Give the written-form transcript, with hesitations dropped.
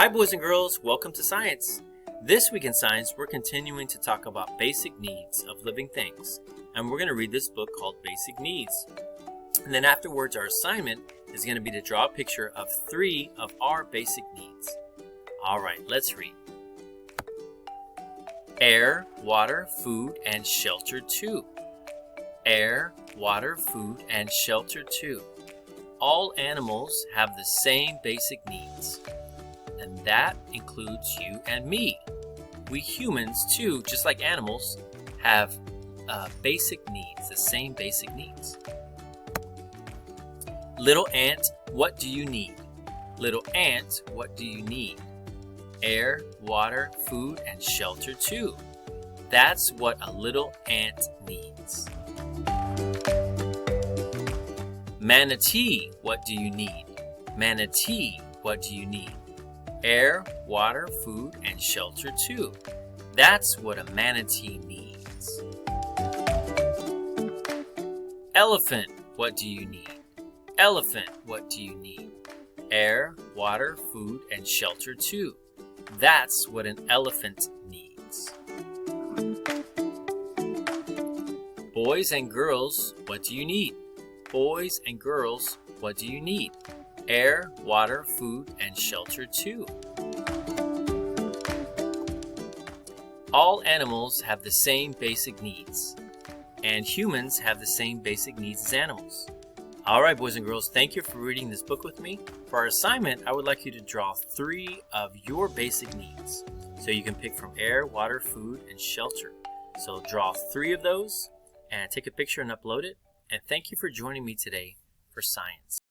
Hi boys and girls, welcome to science. This week in science, we're continuing to talk about basic needs of living things. And we're going to read this book called Basic Needs. And then afterwards, our assignment is going to be to draw a picture of 3 of our basic needs. All right, let's read. Air, water, food, and shelter too. Air, water, food, and shelter too. All animals have the same basic needs. And that includes you and me. We humans too, just like animals, have basic needs, the same basic needs. Little ant, what do you need? Little ant, what do you need? Air, water, food, and shelter too. That's what a little ant needs. Manatee, what do you need? Manatee, what do you need? Air, water, food, and shelter too. That's what a manatee needs. Elephant, what do you need? Elephant, what do you need? Air, water, food, and shelter too. That's what an elephant needs. Boys and girls, what do you need? Boys and girls, what do you need? Air, water, food, and shelter too. All animals have the same basic needs, and humans have the same basic needs as animals. All right, boys and girls, thank you for reading this book with me. For our assignment, I would like you to draw 3 of your basic needs. So you can pick from air, water, food, and shelter. So draw 3 of those and take a picture and upload it. And thank you for joining me today for science.